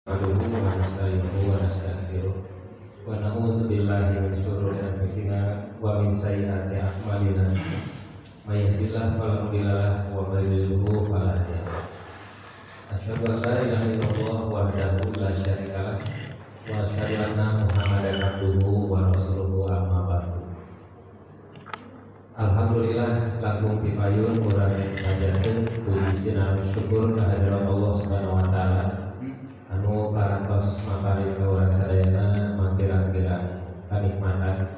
Nahmaduhu wa nasta'inuhu wa nastaghfiruh wa na'udzu billahi min syururi anfusina wa min sayyiati a'malina. May yahdihillahu fala mudilla lahu wa may yudlil fala hadiya lahu. Asyhadu an la ilaha illallah wahdahu la syarika lah wa asyhadu anna Muhammadan abduhu wa rasuluhu amma ba'du. Alhamdulillah lakum pipayun urang ngajakeun puji sinar syukur kehadirat Allah Subhanahu wa taala anu parantos maparin ka urang sadayana mangkira-kira kanikmatan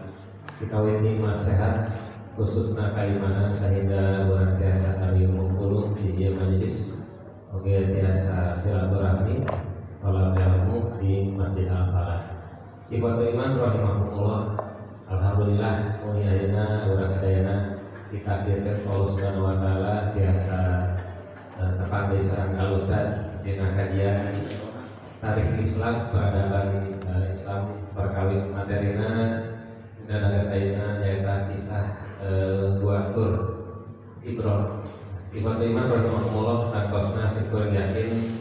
dikawin nikmat sehat khususna keimanan sehingga urang tiasa kalimu ulum di ieu majelis oge tiasa silaturahmi talab ilmu di Masjid Al-Falah. Ikhwatul iman rahimakumullah. Alhamdulillah muni ayeuna urang sadayana ditakdirkeun Allah Subhanahu wa taala tiasa tepang di sareng kalusan dina kajian tarikh Islam peradaban Islam perkawis materina dan ayeuna nyaeta kisah Gua Thur Ibrah. Ikhwatul iman rahimakumullah nakosna syukur yakin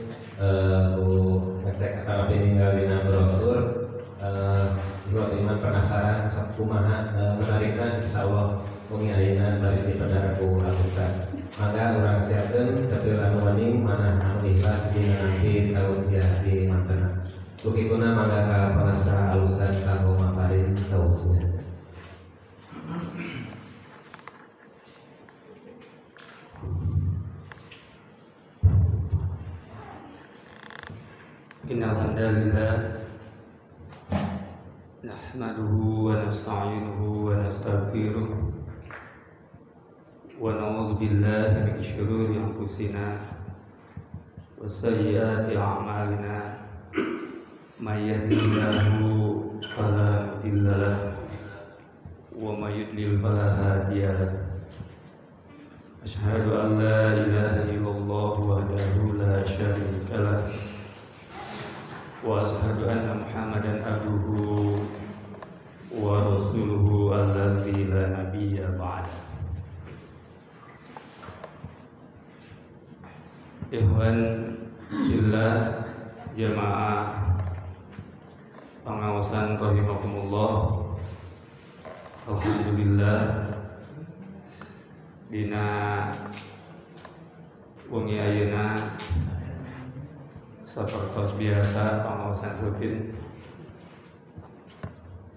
ngecek kalapi ninggal dina brosur ikhwatul iman penasaran sakumaha menarikna insyaallah mungkin ayeuna baris dipedar ku Al-Ustaz. Maka urang siapkeun cepil anu maning manah anu ikhlas dina nampi tausiah di mantena. Tukikuna mangga ka pengasah Al-Ustaz kanggo maparin tausiah. Innal hamdalillah nahmaduhu wa nasta'inuhu wa nastaghfiruh wa na'udzu billahi min syururi anfusina wa sayyiati a'malina may yahdihillahu fala mudilla lahu wa may yudlil fala hadiya lahu. Asyhadu an la ilaha illallah wahdahu la syarika lahu wa asyhadu anna Muhammadan abduhu wa rasuluhu allazi la nabiyya ba'da. Ikhwan billah jamaah pengawasan rahimakumullah. Alhamdulillah dina wengi ayeuna sapertos biasa pengawasan rutin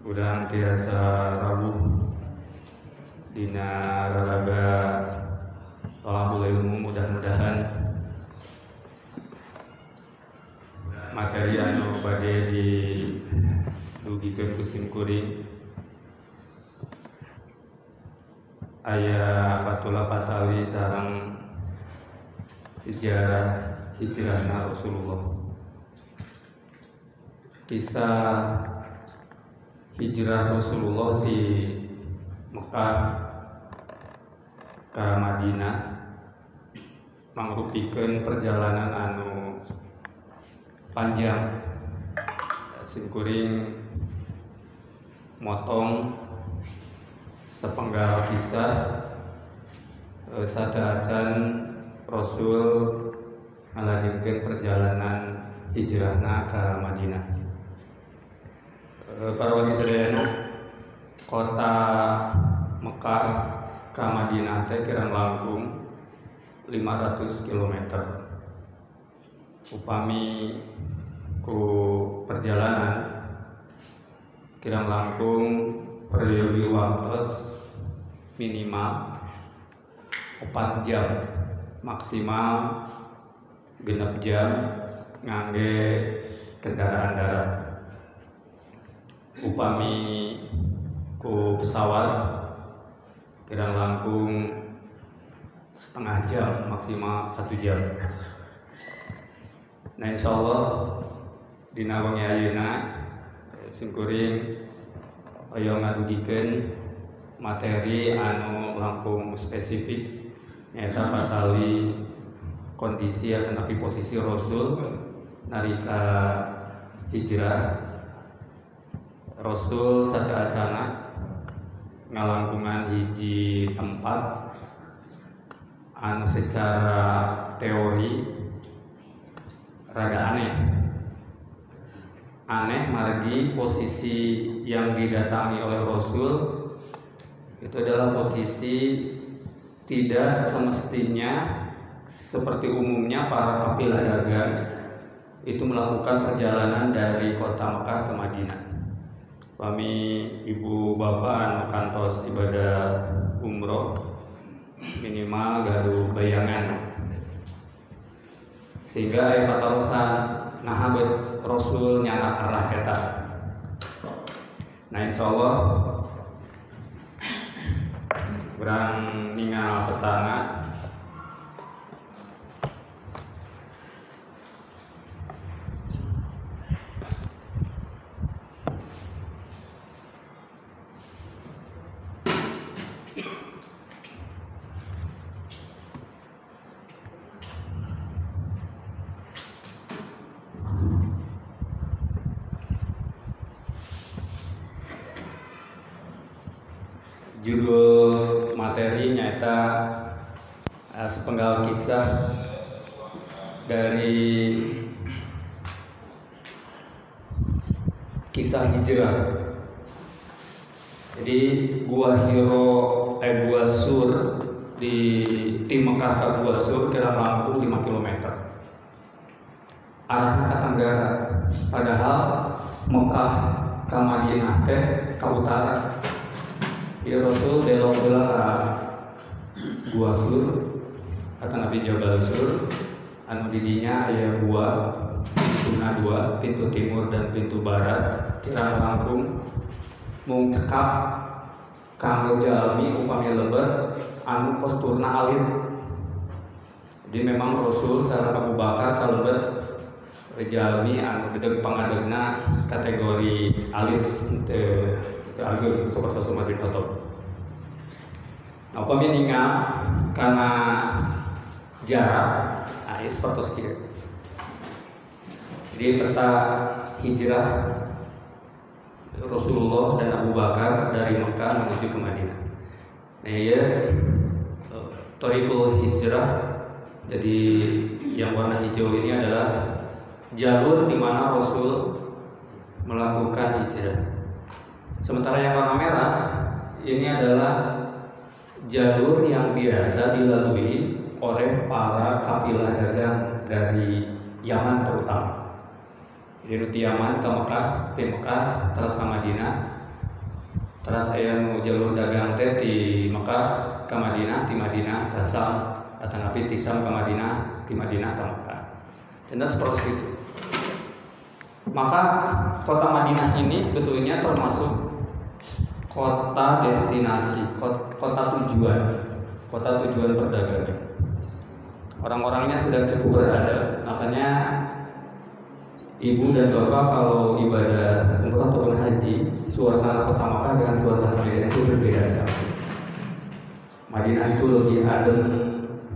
urang tiasa rabuh dina raraga thalabul ilmu. Mudah-mudahan materi anu bade didugikeun ku simkuring aya patula patali sareng sejarah hijrahna Rasulullah. Kisah hijrah Rasulullah di Mekah ke Madinah mangrupikeun perjalanan anu panjang. Simkuring motong sepenggal kisah sadaacan Rasul ngalanjutkeun perjalanan hijrahna ke Madinah. Para wali sadayana kota Mekah ke Madinah teh kirang langkung 500 km. Upami ku perjalanan kirang langkung periode waktu minimal 4 jam, maksimal 6 jam ngangge kendaraan darat. Upami ku pesawat kirang langkung setengah jam, maksimal 1 jam. Nah insyaallah dina wengi ayeuna simkuring aya ngadugikeun materi anu langkung spesifik nyaeta patali kondisi atau posisi Rasul nalika hijrah. Rasul sacaacana ngalangkungan hiji tempat anu secara teori rada aneh aneh margi posisi yang didatangi oleh Rasul itu adalah posisi tidak semestinya seperti umumnya para kafilah dagang itu melakukan perjalanan dari kota Mekah ke Madinah. Kami ibu bapak anu kantos ibadah umroh minimal gaduh bayangan sehingga aya patarosan nah bet Rasul nyana arah eta. Nah insyaallah urang ningal petana judul materi nyata sepenggal kisah dari kisah hijrah. Jadi Gua Sur di tim Mekah ke Gua Sur kira mampu 5 km. Arahnya ke tenggara, padahal Mekah ke Madinah teh ke utara. Ya Rasul belok belah Gua Sur kata Nabi Jabal Sur anu didinya aya gua pintuna 2, pintu timur dan pintu barat kira langkung mung cekap kanggo jalmi upami leber anu posturna alit. Jadi memang Rasul sareng Abu Bakar kalebet jalmi anu gedeg pangadegna kategori alit teu ageng seperti Umar bin Khattab. Nah, upami ningal karena jarak, seperti itu. Jadi peta hijrah Rasulullah dan Abu Bakar dari Mekah menuju ke Madinah. Nah, ya Thariqul Hijrah. Jadi yang warna hijau ini adalah jalur di mana Rasul melakukan hijrah. Sementara yang warna merah ini adalah jalur yang biasa dilalui oleh para kafilah dagang dari Yaman terutama. Jadi di Yaman ke Mekah, di Mekah terus ke Madinah. Terus saya mau jalur dagang teh di Mekah ke Madinah, di Madinah ke Sam, atau Nabi di Sam ke Madinah, di Madinah ke Mekah. Dan seperti itu. Maka kota Madinah ini sebetulnya termasuk kota destinasi, kota tujuan perdagangan. Orang-orangnya sudah cukup beradab, makanya ibu dan bapak kalau ibadah umrah ataupun haji, suasana kota Makkah dengan suasana Madinah itu berbeda sekali. Madinah itu lebih adem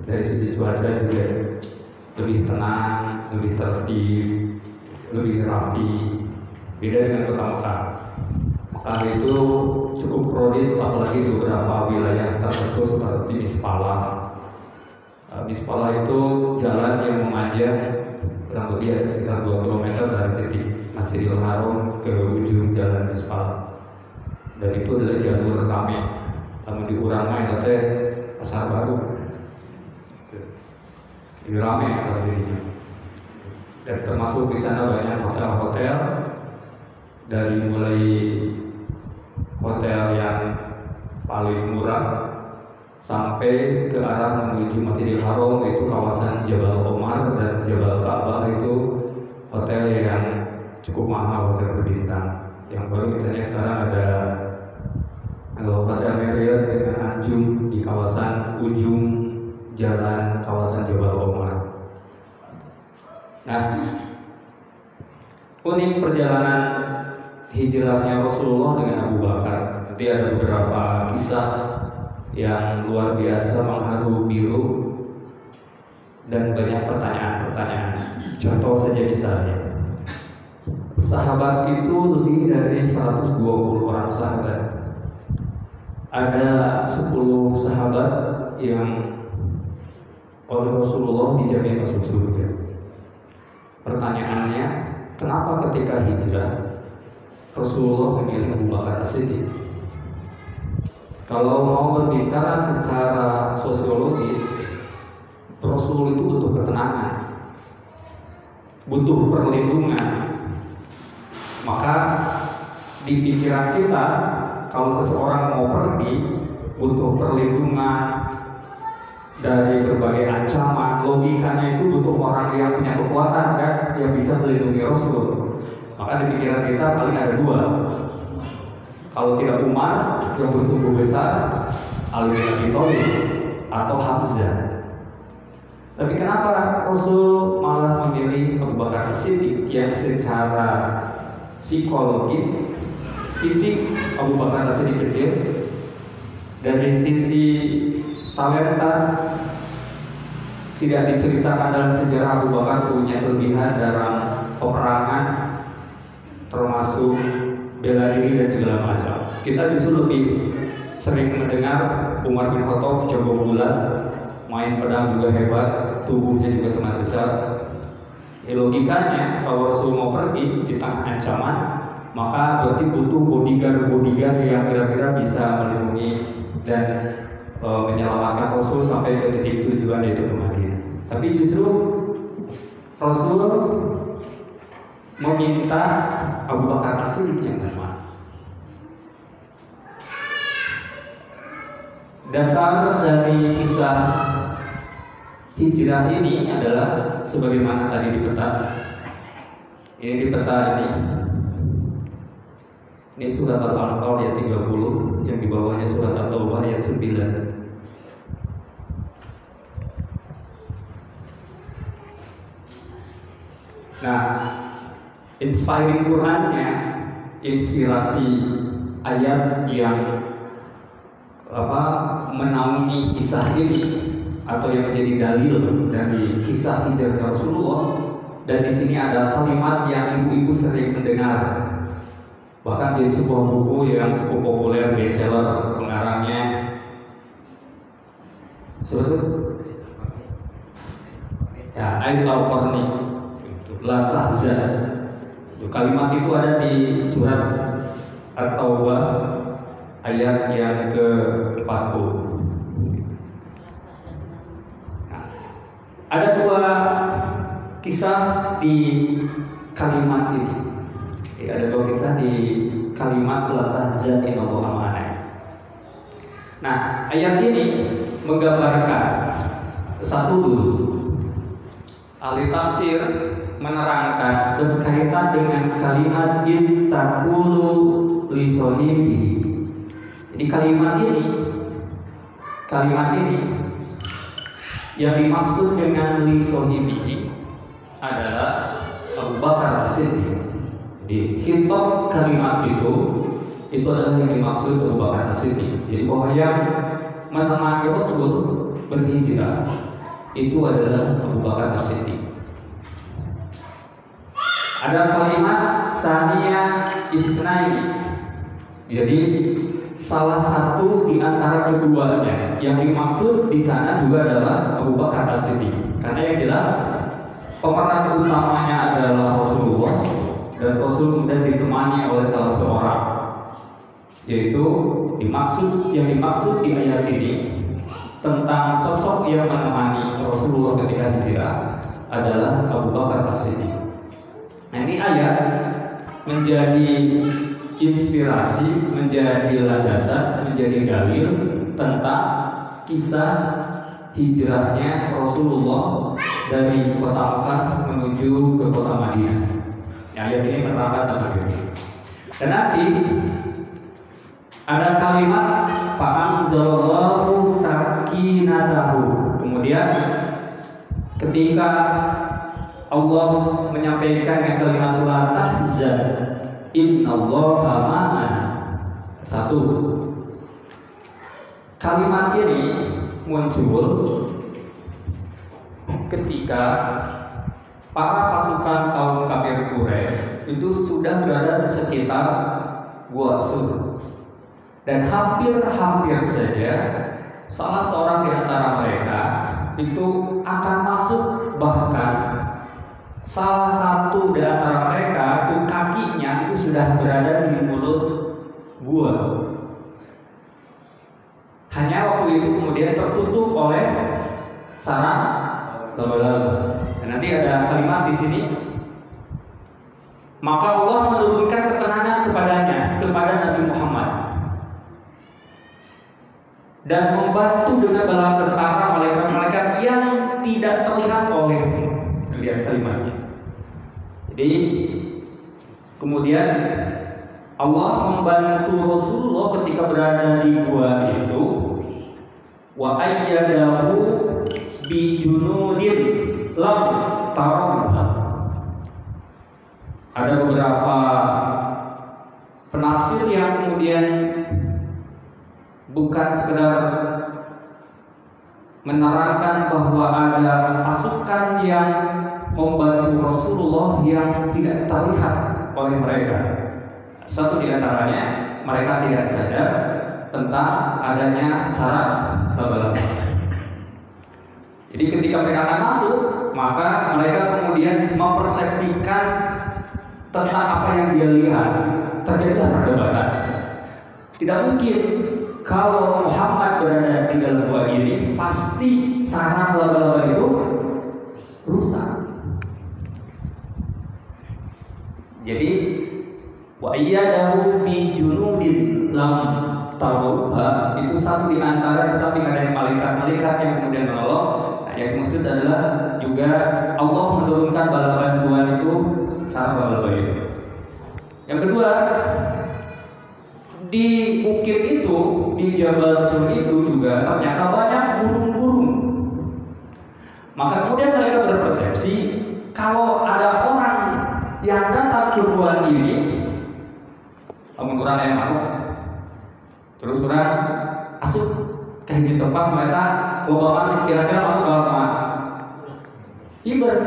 dari sisi cuaca juga, lebih tenang, lebih tertib, lebih rapi, beda dengan kota Makkah. Makkah itu cukup kredit, apalagi beberapa wilayah tertentu seperti Mispalah. Mispalah itu jalan yang memanjang kurang lebih ada sekitar 2 km dari titik Masjidil Haram ke ujung jalan Mispalah. Dan itu adalah jalur rame. Namun diurang main teh pasar baru. Ini rame kalau dirinya. Dan termasuk di sana banyak hotel-hotel dari mulai hotel yang paling murah sampai ke arah menuju Masjidil Haram, itu kawasan Jabal Omar dan Jabal Ka'bah itu hotel yang cukup mahal, hotel berbintang. Yang baru misalnya sekarang ada Hotel Marriott dengan Anjum di kawasan ujung jalan kawasan Jabal Omar. Nah, unik perjalanan hijrahnya Rasulullah dengan Abu Bakar. Nanti ada beberapa kisah yang luar biasa, mengharu biru, dan banyak pertanyaan-pertanyaan. Contoh saja misalnya, sahabat itu lebih dari 120 orang sahabat. Ada 10 sahabat yang oleh Rasulullah dijamin masuk surga. Pertanyaannya, kenapa ketika hijrah Rasulullah memilih Abu Bakar As-Siddiq? Kalau mau berbicara secara sosiologis, Rasul itu butuh ketenangan, butuh perlindungan. Maka di pikiran kita, kalau seseorang mau pergi, butuh perlindungan dari berbagai ancaman. Logikanya itu butuh orang yang punya kekuatan kan, yang bisa melindungi Rasul. Maka di pikiran kita paling ada dua. Kalau tidak Umar yang bertumbuh besar, Ali bin Abi Thalib atau Hamzah. Tapi kenapa Rasul malah memilih Abu Bakar As-Siddiq yang secara psikologis, fisik Abu Bakar As-Siddiq kecil, dari sisi talenta tidak diceritakan dalam sejarah Abu Bakar punya kelebihan dalam peperangan, termasuk bela diri dan segala macam. Kita justru lebih sering mendengar Umar bin Khattab jago bulat, main pedang juga hebat, tubuhnya juga sangat besar. Logikanya kalau Rasul mau pergi di tengah ancaman, maka berarti butuh bodyguard yang kira-kira bisa melindungi dan menyelamatkan Rasul sampai ke titik tujuan, yaitu ke Madinah. Tapi justru Rasul meminta Abu Bakar As-Siddiq yang beramal. Dasar dari kisah hijrah ini adalah sebagaimana tadi di peta. Ini di peta ini surat Al-Anfal ayat 30, yang di bawahnya surat At-Taubah ayat 9. Nah, inspiring Qurannya, inspirasi ayat yang menaungi kisah ini atau yang menjadi dalil dari kisah hijrah Rasulullah. Dan di sini ada kalimat yang ibu-ibu sering mendengar, bahkan di sebuah buku yang cukup populer, bestseller, pengarangnya ya Aid Al-Qarni, La Tahzan. Kalimat itu ada di surat At-Taubah ayat yang ke-40. Nah, ada dua kisah di kalimat ini. Ada dua kisah di kalimat La Tahzan innallaha ma'ana. Nah, ayat ini menggambarkan satu dulu. Ahli tafsir menerangkan berkaitan dengan kalimat ittaqulu li sahibi. Jadi kalimat ini yang dimaksud dengan li sahibi adalah Abu Bakar As-Siddiq. Di khitab kalimat itu adalah yang dimaksud Abu Bakar As-Siddiq. Jadi bahwa yang menemani Rasul berhijrah itu adalah Abu Bakar As-Siddiq. Ada kalimat Saniya Isnaini. Jadi salah satu di antara keduanya yang dimaksud di sana juga adalah Abu Bakar As-Siddiq. Karena yang jelas pemeran utamanya adalah Rasulullah, dan Rasul kemudian ditemani oleh salah seorang, yaitu yang dimaksud di ayat ini tentang sosok yang menemani Rasulullah ketika hijrah adalah Abu Bakar As-Siddiq. Nah, ini ayat menjadi inspirasi, menjadi landasan, menjadi dalil tentang kisah hijrahnya Rasulullah dari kota Makkah menuju ke kota Madinah. Ayat ini menerangkan tentang itu. Dan nanti ada kalimat fa'anzalallahu sakinatahu. Kemudian ketika Allah menyampaikan yang kalimat la tahzan innallaha ma'ana. Satu, kalimat ini muncul ketika para pasukan kaum kafir Quraisy itu sudah berada di sekitar Gua Sur, dan hampir saja salah seorang di antara mereka itu akan masuk, bahkan salah satu di antara mereka itu kakinya itu sudah berada di mulut gua. Hanya waktu itu kemudian tertutup oleh sarang laba-laba. Dan nanti ada kalimat di sini. Maka Allah menurunkan ketenangan kepadanya, kepada Nabi Muhammad, dan membantu dengan bala tentara malaikat-malaikat yang tidak terlihat olehmu. Lihat kalimatnya. Jadi kemudian Allah membantu Rasulullah ketika berada di gua itu, wa ayyadahu bi junudin lam tarawha. Ada beberapa penafsir yang kemudian bukan sekedar menerangkan bahwa ada pasukan yang membantu Rasulullah yang tidak terlihat oleh mereka. Satu di antaranya, mereka tidak sadar tentang adanya sarang laba-laba. Jadi ketika mereka akan masuk, maka mereka kemudian mempersepsikan tentang apa yang dia lihat. Terjadilah perdebatan. Tidak mungkin kalau Muhammad berada di dalam gua ini, pasti sarang laba-laba itu rusak. Jadi wa iyyadahu bi junudin lam tarawha, itu satu di antara di samping ada malaikat-malaikat yang kemudian menolong. Nah, yang maksud adalah juga Allah menurunkan bala bantuan itu sarang laba-laba itu. Yang kedua, di bukit itu, di Jabal Sur itu juga ternyata banyak burung-burung. Maka kemudian mereka berpersepsi kalau ada orang yang datang ke gua ini, namun orang yang mau, terus orang asup ke hiji tempat mereka lobakan kira-kira mau ke mana? Iber,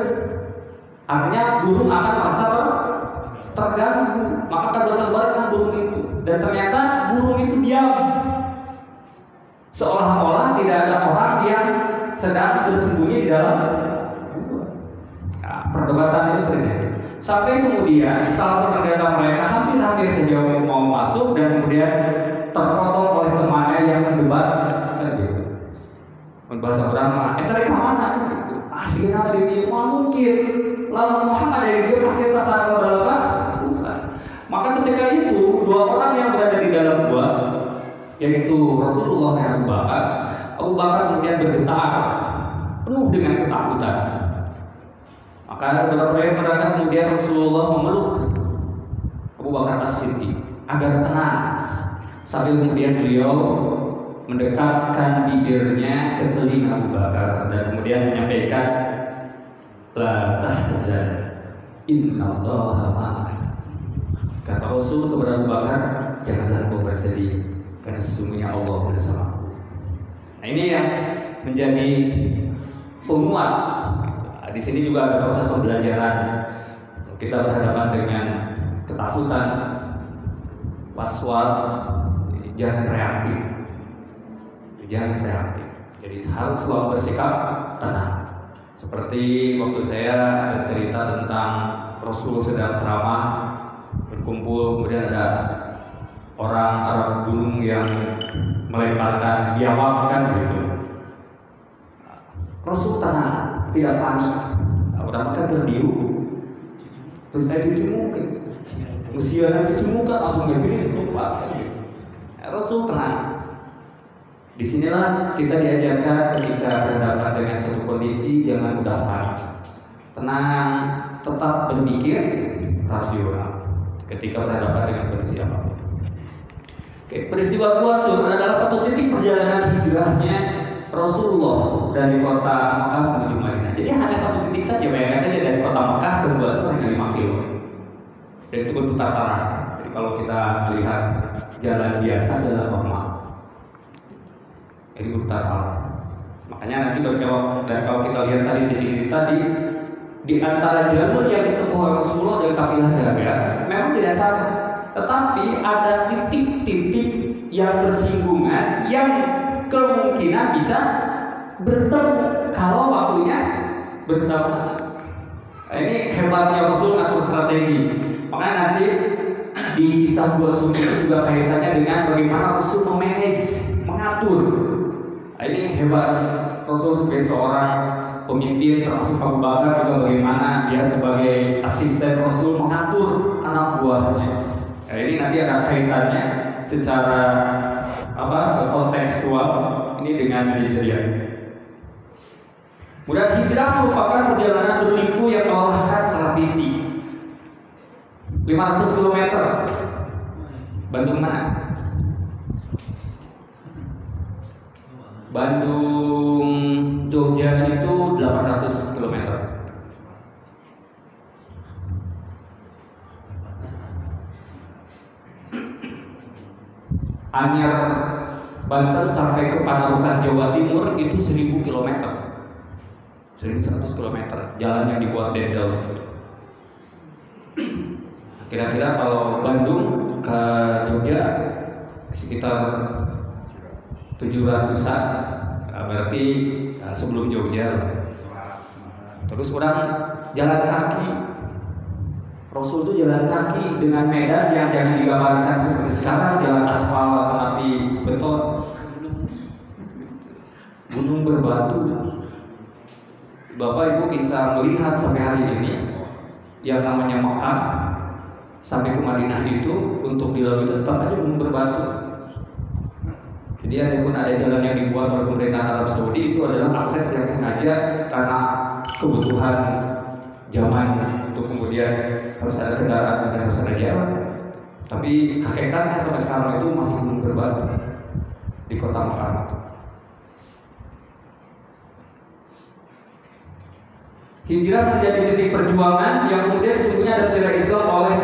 artinya burung akan merasa terganggu, maka terbelah burung itu. Dan ternyata burung itu diam, seolah-olah tidak ada orang yang sedang bersembunyi di dalam gua. Nah, perdebatan itu terjadi. Sampai kemudian salah satu dari mereka hampir saja mau masuk dan kemudian terpotong oleh temannya yang mendebat. Gitu. Bahasa orang, dari mana? Asli nama dia mungkin. Lalu Muhammad dari dia pasti terasa laba-laba rusak. Maka ketika itu dua orang yang berada di dalam gua, yaitu Rasulullah dan Abu Bakar. Abu Bakar kemudian bergetar, penuh dengan ketakutan. Maka beberapa yang mereka kemudian Rasulullah memeluk Abu Bakar As-Siddiq agar tenang, sambil kemudian beliau mendekatkan bibirnya ke telinga Abu Bakar dan kemudian menyampaikan, la tahzan, innallaha ma'ana. Kata Rasul kepada Abu Bakar, janganlah kau bersedih, karena sesungguhnya Allah bersamaku. Nah, ini yang menjadi penguat. Di sini juga ada proses pembelajaran. Kita berhadapan dengan ketakutan, was-was, jangan reaktif. Jangan reaktif. Jadi harus selalu bersikap tenang. Seperti waktu saya cerita tentang Rasul sedang ceramah, berkumpul, kemudian ada orang Arab gunung yang melemparkan biawak kan gitu. Rasul tenang, tidak panik. Orang makan berdiri, terus saya cuci muka, musiana cuci muka langsung ngejiri lupa. Rasul tenang. Disinilah kita diajarkan ketika berhadapan dengan suatu kondisi jangan mudah panik, tenang, tetap berpikir rasional ketika berhadapan dengan kondisi apapun. Oke, peristiwa Gua Sur adalah satu titik perjalanan hijrahnya Rasulullah dari kota Makkah menuju Madinah. Jadi hanya satu titik saja, bayangkan aja dari kota Makkah ke Gua Sur hanya 5 kilo. Dan itu berputar arah. Jadi kalau kita melihat jalan biasa, jalan normal, jadi berputar arah. Makanya nanti kalau kita lihat tadi di antara jalur yang ditempuh oleh Rasulullah dari kabilah Jabir memang tidak sama, tetapi ada titik-titik yang bersinggungan yang kemungkinan bisa bertemu kalau waktunya bersama. Ini hebatnya Rasul ngatur strategi. Makanya nanti di kisah dua sunnah itu juga kaitannya dengan bagaimana Rasul memanage, mengatur. Ini hebat Rasul sebagai seorang pemimpin, termasuk Abu Bakar juga bagaimana dia sebagai asisten Rasul mengatur anak buahnya. Ini nanti ada kaitannya secara kontekstual ini dengan hijrah. Kemudian hijrah merupakan perjalanan berliku yang melelahkan secara fisik. 500 km. Bandung mana? Bandung Jogja itu 800 km. Anyar Banten sampai ke Panarukan Jawa Timur itu 1000 km. 1100 km jalan yang dibuat Dendels. Kira-kira kalau Bandung ke Jogja sekitar 700-an, berarti sebelum Jogja. Terus orang jalan kaki. Rasul itu jalan kaki dengan medan yang jangan digambarkan seperti sekarang jalan aspal tapi beton. Gunung berbatu. Bapak Ibu bisa melihat sampai hari ini yang namanya Mekah sampai ke Madinah itu untuk dilalui tetap aja gunung berbatu. Jadi ada jalan yang dibuat oleh pemerintah Arab Saudi itu adalah akses yang sengaja karena kebutuhan zaman untuk kemudian harus ada kendaraan dan harus ada jalan. Tapi hakikatnya sampai sekarang itu masih gunung berbatu di kota Mekah. Hijrah menjadi titik perjuangan yang kemudian sesungguhnya ada sejarah Islam oleh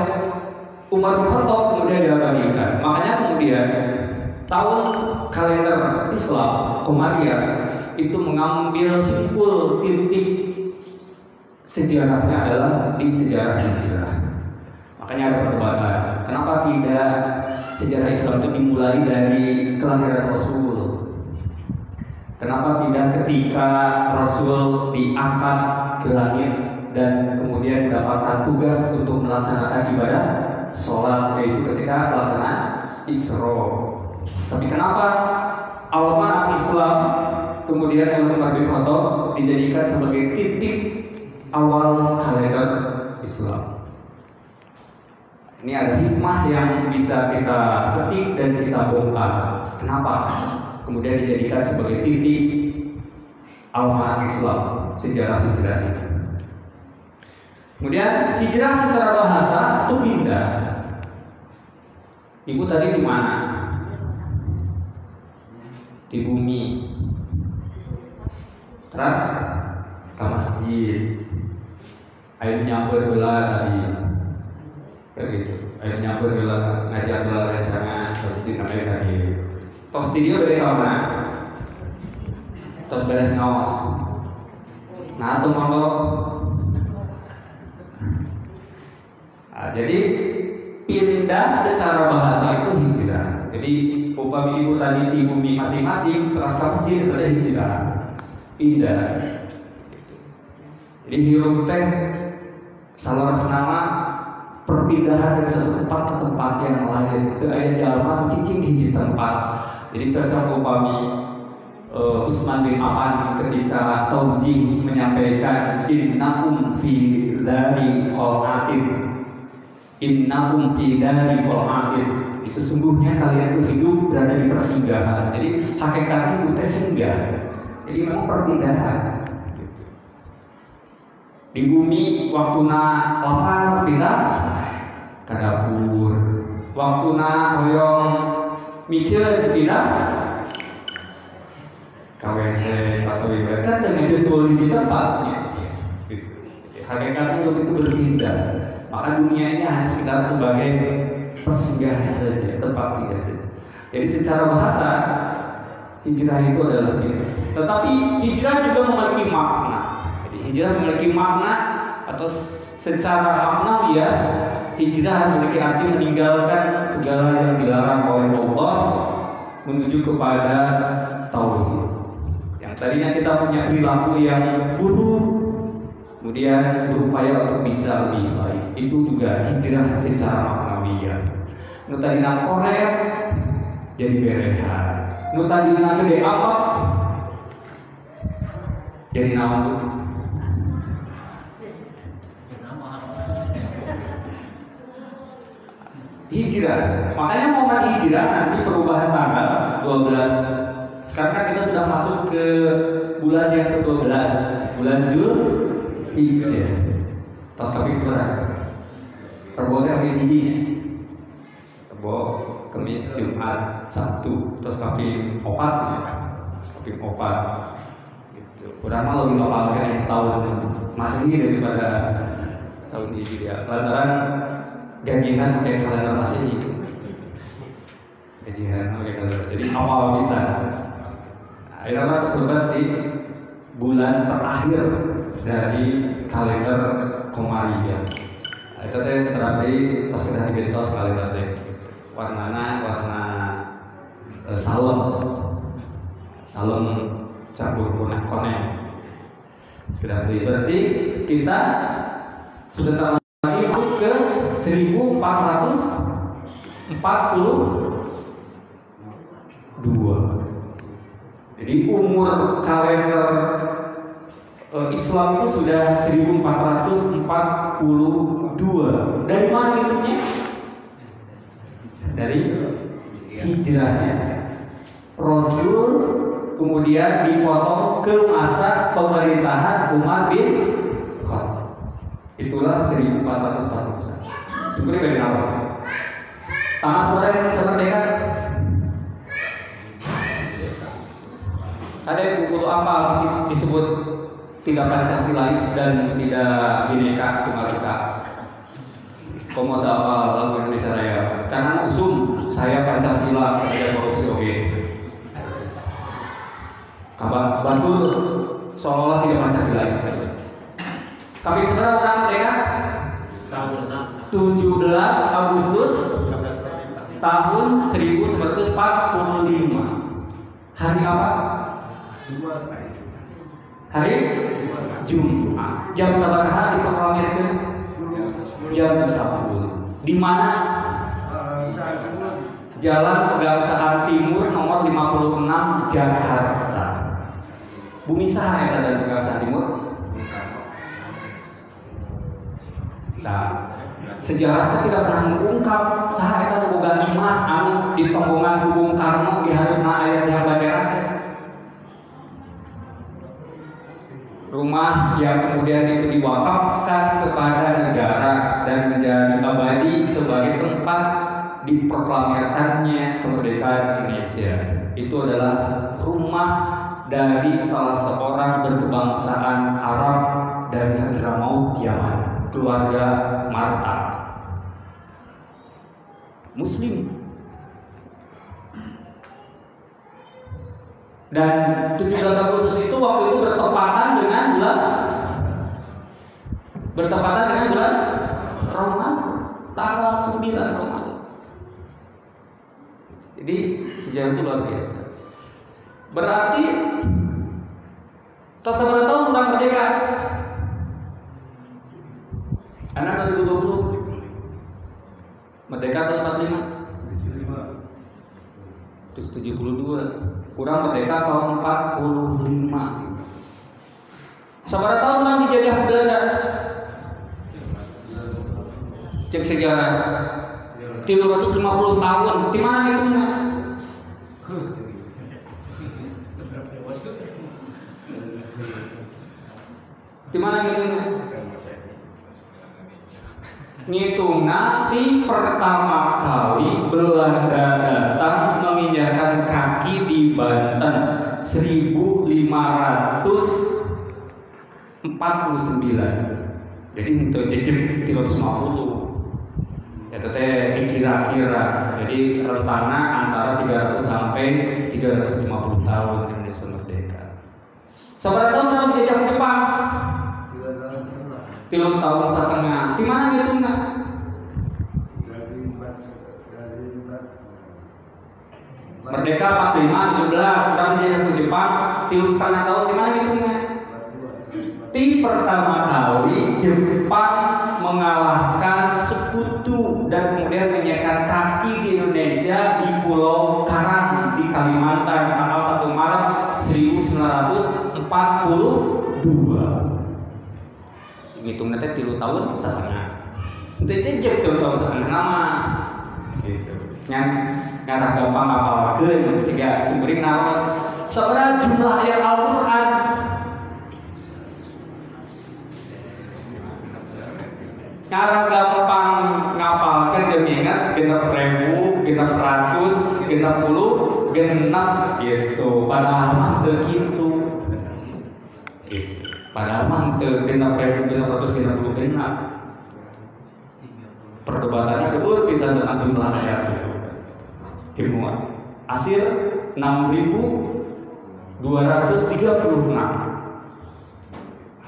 Umar bin Khattab kemudian diabadikan. Makanya kemudian tahun kalender Islam Qamariyah itu mengambil simpul titik sejarahnya adalah di sejarah hijrah. Makanya ada perdebatan. Kenapa tidak sejarah Islam itu dimulai dari kelahiran Rasul? Kenapa tidak ketika Rasul diangkat ke langit dan kemudian mendapatkan tugas untuk melaksanakan ibadah sholat, yaitu ketika pelaksanaan Isra? Tapi kenapa almanac Islam kemudian oleh Umar bin Khattab dijadikan sebagai titik awal kalender Islam? Ini ada hikmah yang bisa kita petik dan kita bongkar. Kenapa kemudian dijadikan sebagai titik almanac Islam sejarah hijrah ini? Kemudian hijrah secara bahasa itu pindah. Ibu tadi di mana? Di bumi. Terus ke masjid. Ayo nyamper heula tadi. Kayak gitu. Ayo nyamper heula ngajar heula rancangan masjid namanya tadi. Tos studio dari mana? Tos beres ngawas. Nah, tuh monggo. Jadi pindah secara bahasa itu hijrah. Jadi upami ibu tadi di bumi masing-masing terus ke masjid itu ada hijrah. Pindah. Jadi hirup teh salaras nama perpindahan dari satu tempat ke tempat yang lain. Itu aya jalan cicing di tempat. Jadi cocok upami Utsman bin Affan ketika taujih menyampaikan innakum fi dzari qalatin. Innakum fi dzari qalatin. Sesungguhnya kalian itu hidup berada di persinggahan. Jadi hakikatnya itu singgah. Jadi memang perpindahan. Di bumi waktuna lapar pindah ke dapur. Waktuna hoyong miceur pindah KWC atau ibadah kan dengan jadwal di tempatnya. Hakikatnya itu berpindah. Maka dunia ini hanya sekitar sebagai persinggahan saja, tempat singgah saja. Jadi secara bahasa hijrah itu adalah hijrah. Tetapi hijrah juga memiliki makna. Jadi hijrah memiliki makna atau secara maknawi ya, hijrah memiliki arti meninggalkan segala yang dilarang oleh Allah menuju kepada tauhid. Yang tadinya kita punya perilaku yang buruk, kemudian berupaya untuk bisa lebih baik. Itu juga hijrah secara maknawiyah. Nu tadina korek jadi berehan, nu tadina gede apa jadi naon tuh? Hijrah. Makanya momen hijrah nanti perubahan tanggal 12. Sekarang kan kita sudah masuk ke bulan yang ke-12, bulan Dzulhijjah. Tos kaping surat. Rebo kaping hiji. Rebo, Kamis, Jumat, Sabtu, terus kaping 4 ya. Kaping 4. Gitu. Kurang mah lebih lokal kan tahun Masehi daripada tahun Hijriah. Lantaran gajian pakai kalender Masehi. Gajian pakai kalender. Jadi awal bisa. Akhirnya tersebar di bulan terakhir dari kalender Komariah. Itu teh setelah di pas sudah dibentos kalender teh. Warnana warna salem campur kuning. Sudah di berarti kita sebentar lagi ke 1442. Jadi umur kalender Islam itu sudah 1442. Dari mana hitungnya? Dari hijrahnya Rasul, kemudian dipotong ke masa pemerintahan Umar bin Khattab. Itulah 1441. Sebenarnya dari awas. Tanah saudara Indonesia merdeka. Ada buku apa disebut tidak Pancasilais dan tidak Bhinneka Tunggal Ika. Komodo apa lagu Indonesia Raya? Karena usum saya Pancasila, saya korupsi oke. Kabar Bantul seolah-olah tidak Pancasilais. Tapi sekarang orang merdeka 17 Agustus tahun 1945. Hari apa? Hari Jumat. Jam sabaraha diproklamirkeun? Jam 10. Di mana? Jalan Pegangsaan Timur nomor 56 Jakarta. Bumi saha eta Jalan Pegangsaan Timur? Nah, sejarah tidak pernah mengungkap saha eta boga imah anu di tonggongan Hubung Karno di hareupeuna aya di Habadera. Rumah yang kemudian itu diwakafkan kepada negara dan menjadi abadi sebagai tempat diproklamirkannya kemerdekaan Indonesia. Itu adalah rumah dari salah seorang berkebangsaan Arab dari Hadramaut Yaman, keluarga Marta, Muslim. Dan 17 Agustus itu waktu itu bertepatan dengan bulan Ramadan, tanggal 9 Ramadan. Jadi sejarah itu luar biasa. Berarti tak seberapa tahun udah merdeka. Anak 2020 merdeka tahun 45. Terus 72 kurang merdeka tahun 45. Seberapa tahun orang dijajah Belanda? Cek sejarah 350 tahun. Di mana hitungnya? Di mana hitungnya? Ngitung nanti pertama kali Belanda datang menginjakan kaki di Banten 1549. Jadi untuk jejak 350. Itu teh dikira-kira. Jadi rencana antara 300 sampai 350 tahun Indonesia merdeka. Seberapa tahun dalam jejak Jepang? 3 tahun setengah. Di mana hitungnya? Merdeka 45, 17, sekarang jejak ke Jepang 3,5 tahun. Di mana hitungnya? pertama kali Jepang mengalahkan sekutu dan kemudian menyiapkan kaki di Indonesia di Pulau Karang di Kalimantan tanggal 1 Maret 1942. Hitung nanti 3 tahun setengah. Nanti jek 2 tahun setengah nama. Gitu. Ngarah gampang apalkeun siga sumring naros. Sebenarnya jumlah ayat Al-Qur'an cara gampang ngapalkan jeung ingat 6.000, 600, 60, genap gitu. Padahal mah teu kitu. Padahal mah teu 6.000, 660 genap. Perdebatannya sebut bisa dengan jumlah ayat itu. Himuan hasil 6.236.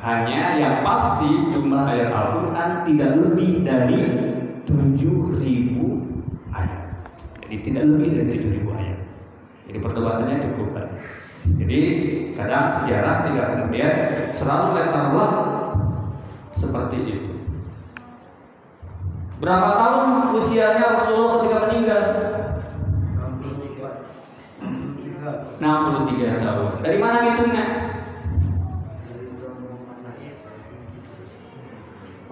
Hanya yang pasti jumlah ayat Al-Quran tidak lebih dari 7.000 ayat. Jadi tidak lebih dari 7.000 ayat. Jadi perdebatannya cukup banyak. Jadi kadang sejarah tidak kemudian selalu letterlah seperti itu. Berapa tahun usianya Rasulullah ketika meninggal? 63 tahun. Dari mana ngitungnya?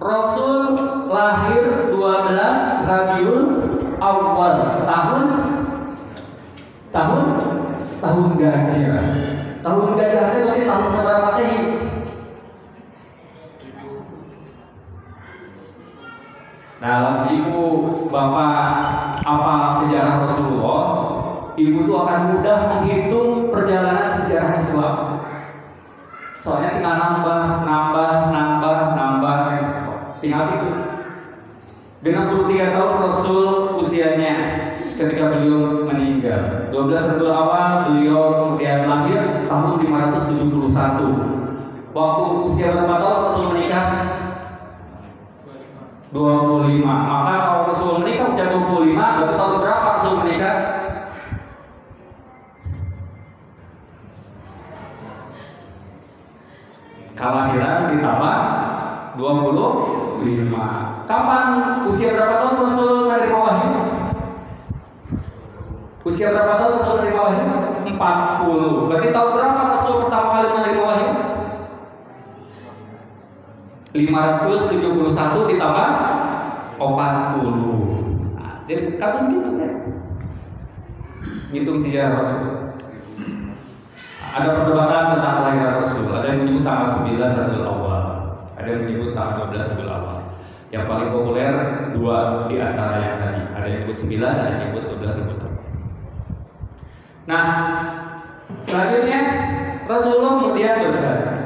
Rasul lahir 12 Rabiul Awal tahun gajah. Tahun gajah itu berarti tahun seberapa Masehi? Nah, ibu bapak apa sejarah Rasulullah, ibu itu akan mudah menghitung perjalanan sejarah Islam. Soalnya tinggal nambah, tinggal itu. 63 tahun Rasul usianya ketika beliau meninggal. 12 Rabiul Awal beliau kemudian lahir tahun 571. Waktu usia berapa tahun Rasul menikah? 25. Maka kalau Rasul menikah usia 25, berarti tahun berapa Rasul menikah? Kelahiran ditambah 25. Kapan usia berapa tahun Rasul menerima wahyu? Usia berapa tahun Rasul menerima wahyu? 40. Berarti tahun berapa Rasul pertama kali menerima wahyu? 571 ditambah 40. Nah, jadi kapan gitu ya? Ngitung sejarah Rasul. Ada perdebatan tentang kelahiran Rasul. Ada yang menyebut tanggal 9 Rabiul Awal, ada yang menyebut tanggal 12 Rabiul Awal. Yang paling populer dua di antara yang tadi. Ada yang menyebut 9, ada yang menyebut 12 Rabiul Awal. Nah, selanjutnya Rasulullah kemudian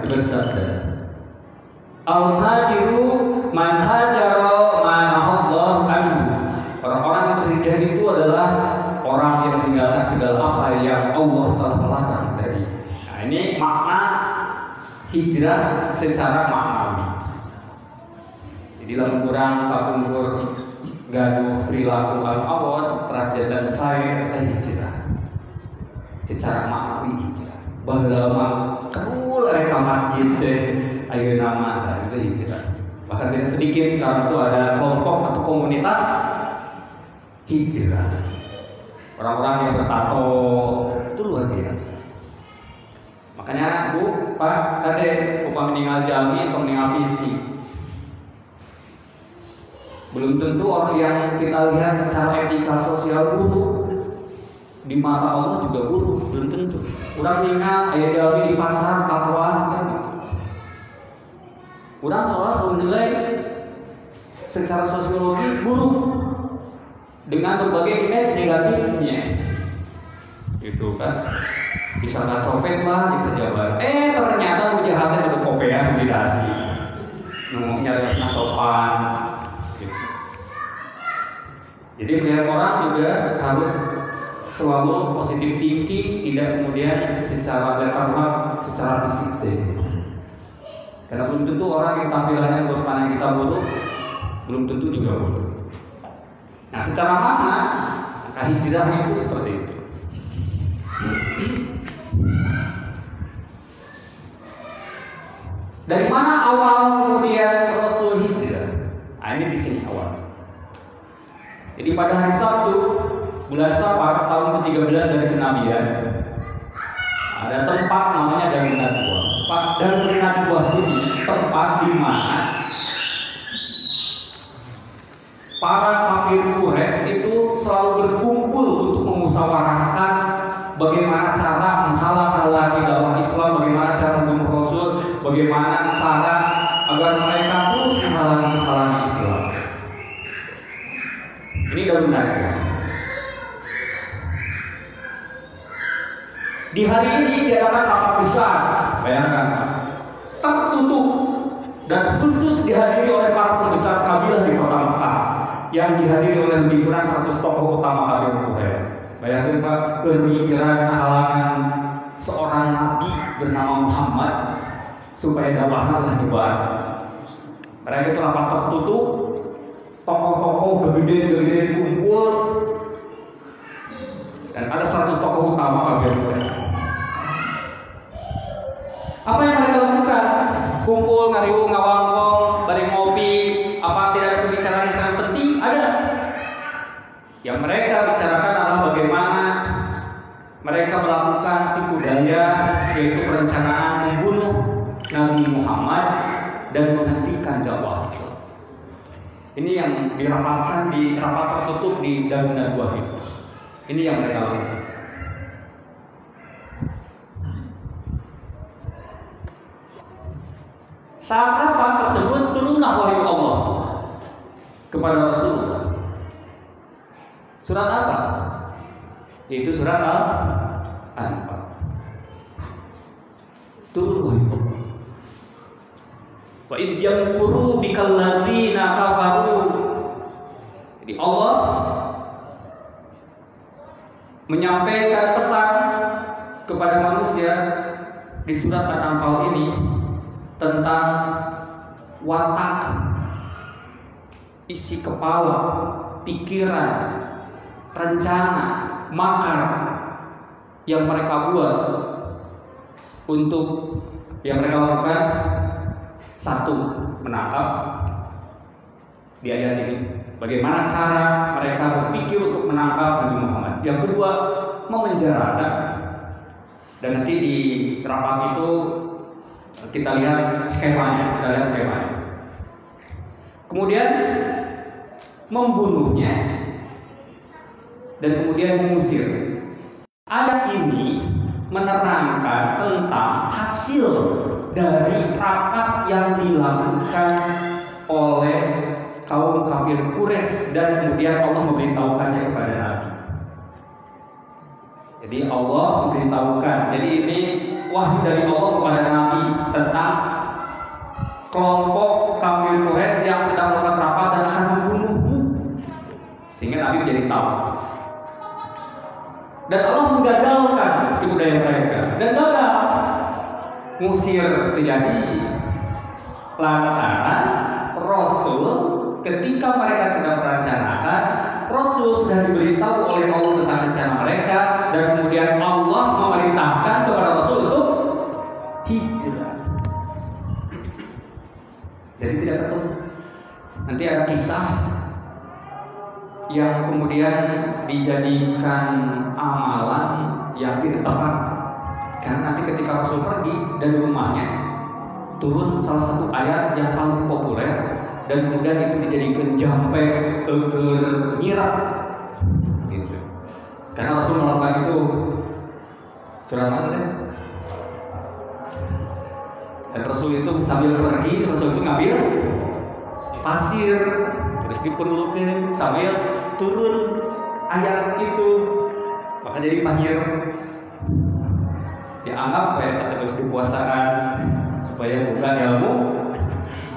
bersabda, Al-hajiru man hajara man Allah anhu. Orang-orang yang berhijrah itu adalah orang yang meninggalkan segala apa yang Allah telah melarang dari. Nah, ini makna hijrah secara maknawi. Jadi dalam kurang kapungkur gaduh perilaku al-awad trasjatan saya hijrah. Secara maknawi hijrah. Baheula keul reka masjid teh ayeuna nama itu hijrah. Bahkan tidak sedikit sekarang itu ada kelompok atau komunitas hijrah. Orang-orang yang bertato itu luar biasa. Makanya Bu, Pak, Kade, upah meninggal jami atau meninggal fisik, belum tentu orang yang kita lihat secara etika sosial buruk di mata Allah juga buruk, belum tentu. Orang meninggal ayah jami di pasar tatoan kan. Orang soal menilai secara sosiologis buruk dengan berbagai image negatifnya, gitu kan? Bisa nggak copet lah, bisa jabat. Ternyata mujahatnya ada kopiah di dasi, ngomongnya rasanya sopan. Gitu. Jadi melihat orang juga harus selalu positif thinking, tidak kemudian secara letterlock, secara fisik saja. Karena belum tentu orang yang tampilannya menurut pandang kita buruk, belum tentu juga buruk. Nah, secara makna, maka hijrah itu seperti itu. Dari mana awal kemudian Rasul hijrah? Nah, ini di sini awal. Jadi pada hari Sabtu bulan Safar tahun ke-13 dari kenabian, ada tempat namanya Darun Nadwa. Darun Nadwa ini tempat di mana para kafir Quraisy itu selalu berkumpul untuk memusyawarahkan bagaimana cara menghalang-halangi dakwah Islam, bagaimana cara membunuh Rasul, bagaimana cara agar mereka terus menghalangi Islam. Ini Darun Nadwa. Di hari ini diadakan rapat besar, bayangkan, tertutup dan khusus dihadiri oleh para pembesar kabilah di kota Mekah, yang dihadiri oleh lebih kurang 100 tokoh utama kabilah Quraisy. Bayangkan Pak, pemikiran halangan seorang nabi bernama Muhammad supaya dakwahnya nyebar. Mereka itu rapat tertutup, tokoh-tokoh gede-gede kumpul, dan ada 100 tokoh utama kabilah Quraisy. Apa yang mereka lakukan? Kumpul, ngariung, ngawangkong, bari ngopi, apa tidak ada pembicaraan yang sangat penting? Ada. Yang mereka bicarakan adalah bagaimana mereka melakukan tipu daya, yaitu perencanaan membunuh Nabi Muhammad dan menghentikan dakwah Islam. Ini yang dirapatkan di rapat tertutup di Darun Nadwa itu. Ini yang mereka lakukan. Saat rapat tersebut turunlah wahyu Allah kepada Rasulullah. Surat apa? Yaitu surat Al-Anfal. Turun wahyu Allah. Wa idh yamkuru bikal ladzina kafaru. Jadi Allah menyampaikan pesan kepada manusia di surat Al-Anfal ini tentang watak, isi kepala, pikiran, rencana, makar yang mereka buat untuk yang mereka lakukan. Satu, menangkap di ayat ini bagaimana cara mereka berpikir untuk menangkap Nabi Muhammad. Yang kedua, memenjarakan. Dan nanti di rapat itu kita lihat skemanya. Kemudian membunuhnya dan kemudian mengusir. Ayat ini menerangkan tentang hasil dari rapat yang dilakukan oleh kaum kafir Quraisy dan kemudian Allah memberitahukannya kepada Nabi. Jadi Allah memberitahukan. Jadi ini wahyu dari Allah kepada Nabi tentang kelompok kafir Quraisy yang sedang melakukan rapat dan akan membunuhmu, sehingga Nabi menjadi tahu. Dan Allah menggagalkan tipu daya mereka dan gagal ngusir terjadi lantaran Rasul ketika mereka sedang merencanakan, Rasul sudah diberitahu oleh Allah tentang rencana mereka dan kemudian Allah memerintahkan kepada Rasul untuk hijrah. Jadi tidak ketemu. Nanti ada kisah yang kemudian dijadikan amalan yang tidak tepat. Karena nanti ketika Rasul pergi dari rumahnya, turun salah satu ayat yang paling populer dan kemudian itu dijadikan jampe eger nyirat gitu. Karena Rasul melakukan itu surat apa deh? Dan Rasul itu sambil pergi, Rasul itu ngambil pasir terus dipurulukan sambil turun ayat itu, maka jadi mahir. Dianggap kayak terus dipuasakan supaya bukan ilmu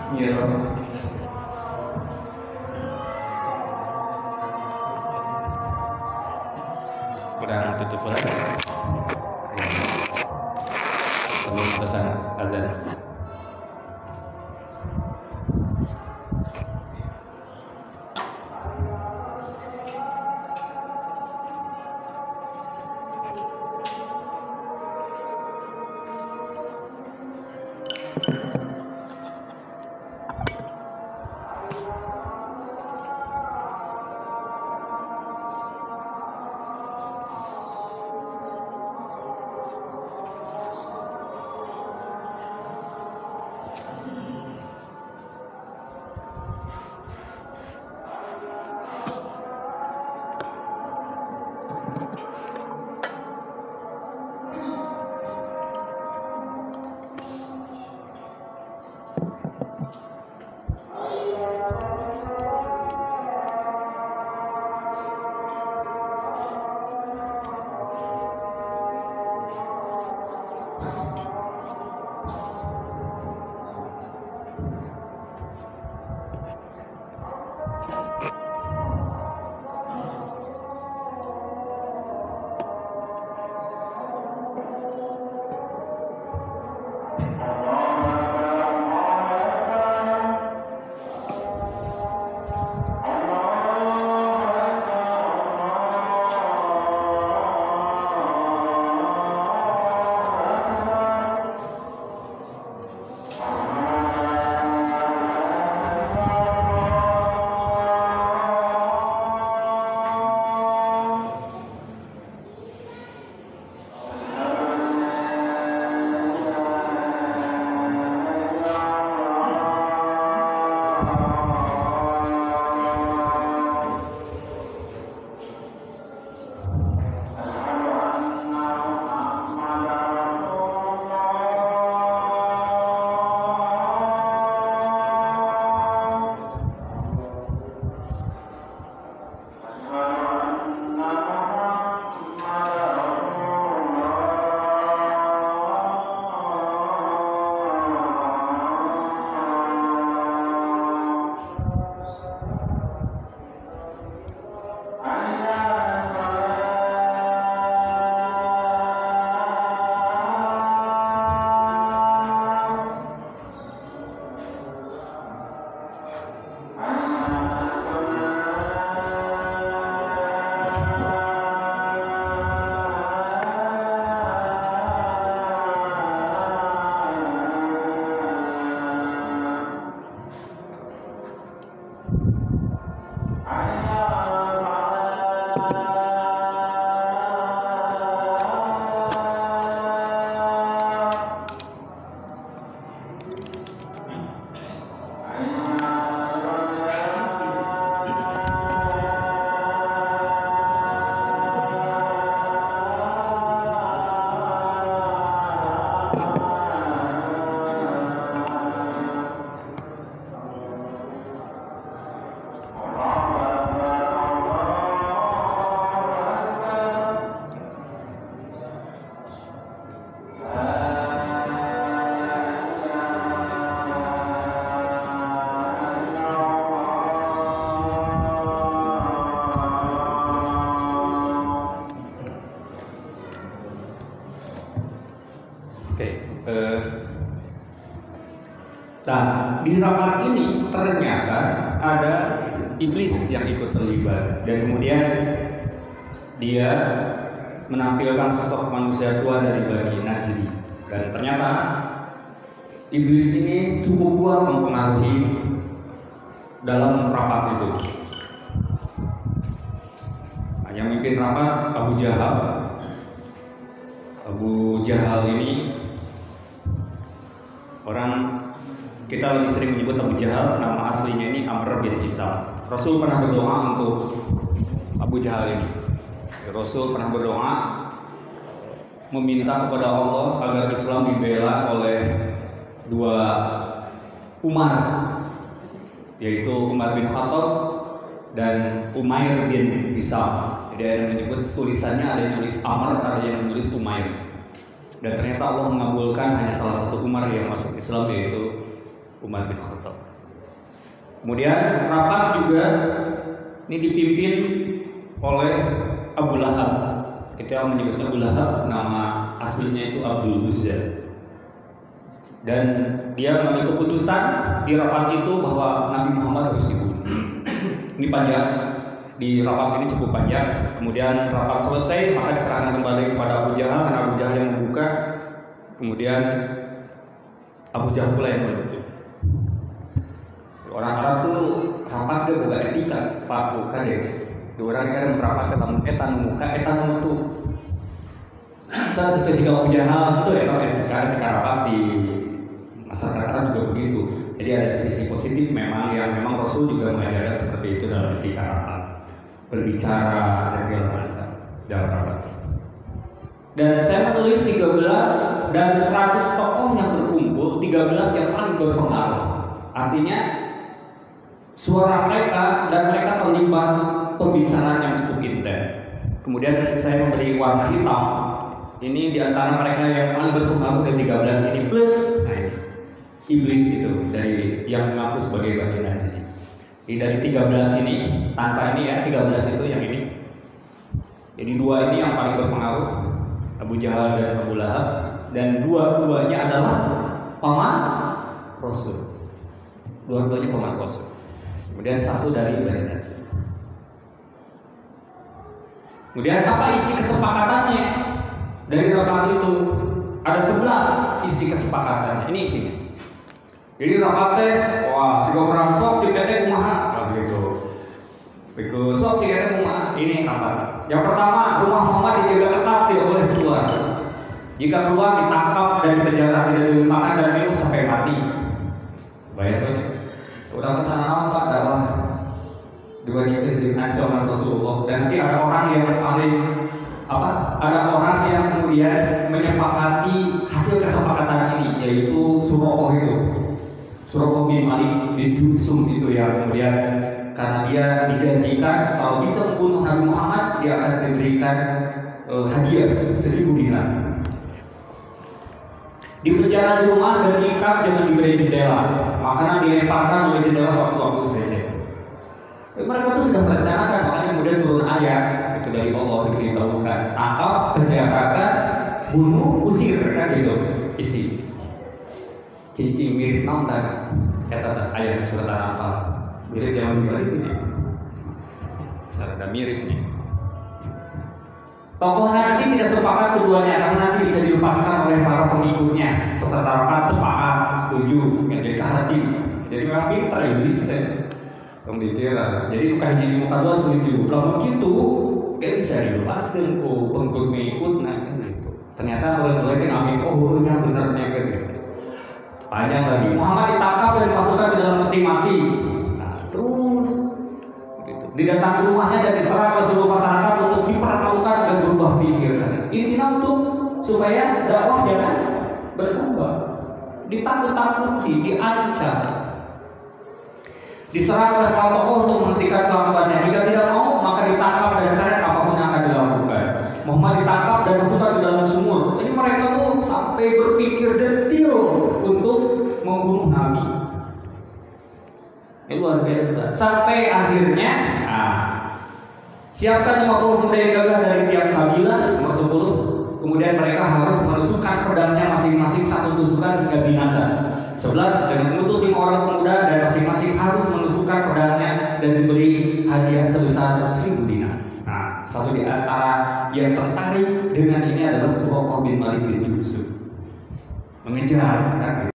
nyirat. Udah tutup lagi. Sebelum selesai azan. Nah, di rapat ini ternyata ada iblis yang ikut terlibat, dan kemudian dia menampilkan sosok manusia tua dari Bani Najri, dan ternyata iblis ini cukup kuat mempengaruhi dalam rapat itu. Yang memimpin rapat Abu Jahal. Abu Jahal ini orang kita lebih sering menyebut Abu Jahal, nama aslinya ini Amr bin Hisam. Rasul pernah berdoa untuk Abu Jahal ini. Rasul pernah berdoa meminta kepada Allah agar Islam dibela oleh dua Umar, yaitu Umar bin Khattab dan Umair bin Hisam. Jadi ada yang menyebut tulisannya, ada yang nulis Amr, ada yang nulis Umair. Dan ternyata Allah mengabulkan hanya salah satu Umar yang masuk Islam, yaitu Umar bin Khattab. Kemudian rapat juga ini dipimpin oleh Abu Lahab. Kita menyebut Abu Lahab, nama aslinya itu Abdul Uzza. Dan dia mengambil keputusan di rapat itu bahwa Nabi Muhammad harus dibunuh. Ini panjang, di rapat ini cukup panjang. Kemudian rapat selesai, maka diserahkan kembali kepada Abu Jahal, karena Abu Jahal yang membuka. Kemudian Abu Jahal pula yang menutup. Orang Arab tuh rapat ke bukan etika, Pak, bukan ya. Orang kadang merapat dalam etan muka, etan menutup. Saat itu jika Abu Jahal itu etika rapat di masyarakat Arab juga begitu. Jadi ada sisi positif memang, yang memang Rasul juga mengajarkan seperti itu dalam etika rapat, berbicara dan segala macam dalam rapat. Dan saya menulis 13 dari 100 tokoh yang berkumpul, 13 yang paling berpengaruh. Artinya suara mereka dan mereka terlibat pembicaraan yang cukup intens. Kemudian saya memberi warna hitam. Ini diantara mereka yang paling berpengaruh dari 13 ini plus iblis itu dari yang mengaku sebagai Bani Najri. Jadi dari 13 ini, tanpa ini ya, 13 itu yang ini. Jadi dua ini yang paling berpengaruh, Abu Jahal dan Abu Lahab, dan dua-duanya adalah paman Rasul. Dua-duanya paman Rasul. Kemudian satu dari Bani Najri. Kemudian apa isi kesepakatannya dari rapat itu? Ada 11 isi kesepakatannya. Ini isinya. Jadi rapatnya, wah, si orang sok tiketnya kumaha, begitu. Begitu sok tiketnya kumaha. Ini apa? Yang pertama, rumah Muhammad dijaga ketat, tidak boleh keluar. Jika keluar ditangkap dan dipenjara, tidak diberi makan dan minum sampai mati. Bayangkan, udah rencana apa dakwah dua di ancaman Rasulullah. Dan nanti ada orang yang paling ada orang yang kemudian menyepakati hasil kesepakatan ini, yaitu Suraqah itu. Suraqah bin Malik bin Jutsum itu yang kemudian karena dia dijanjikan kalau bisa membunuh Nabi Muhammad, dia akan diberikan hadiah 1.000 dinar. Di perjalanan di rumah dan nikah jangan diberi jendela, makanan dilemparkan oleh jendela sewaktu-waktu saja. Mereka itu sudah merencanakan, makanya kemudian turun ayat itu dari Allah diberitahukan, tangkap, penjarakan, bunuh, usir, kan gitu isi. Cici mirip nonton, kata ayat surat apa? Mirip yang dibalik ini, serta miripnya. Tokoh nanti tidak sepakat keduanya, karena nanti bisa dilepaskan oleh para pengikutnya. Peserta rapat sepakat, setuju, nggak jadi hati. Jadi memang pintar iblis deh. Kamu dikira, jadi bukan jadi muka dua setuju. Kalau begitu, kan bisa dilepaskan ke pengikut nah kan gitu. Ternyata mulai kan amin, oh ini benernya kan gitu. Panjang lagi, Muhammad ditangkap dan dimasukkan ke dalam peti mati. Nah, terus gitu. Didatangi rumahnya dan diserang ke seluruh masyarakat untuk dipermalukan dan berubah pikiran. Intinya untuk supaya dakwah jangan berkembang. Ditakut-takuti, diancam. Diserang oleh para tokoh untuk menghentikan kelakuannya. Jika tidak mau, maka ditangkap dan diseret apapun yang akan dilakukan. Muhammad ditangkap dan masukkan ke dalam sumur. Ini mereka tuh sampai berpikir detail untuk membunuh Nabi. Ini luar biasa. Sampai akhirnya, siapkan 50 pemuda yang gagah dari tiap kabilah, nomor 10. Kemudian mereka harus menusukkan pedangnya masing-masing satu tusukan hingga binasa. 11 dengan mengutus 5 orang pemuda dan masing-masing harus menusukkan pedangnya dan diberi hadiah sebesar 1000 dinar. Nah, satu di antara yang tertarik dengan ini adalah Suraqah bin Malik bin Jushum. Mengejar, kan?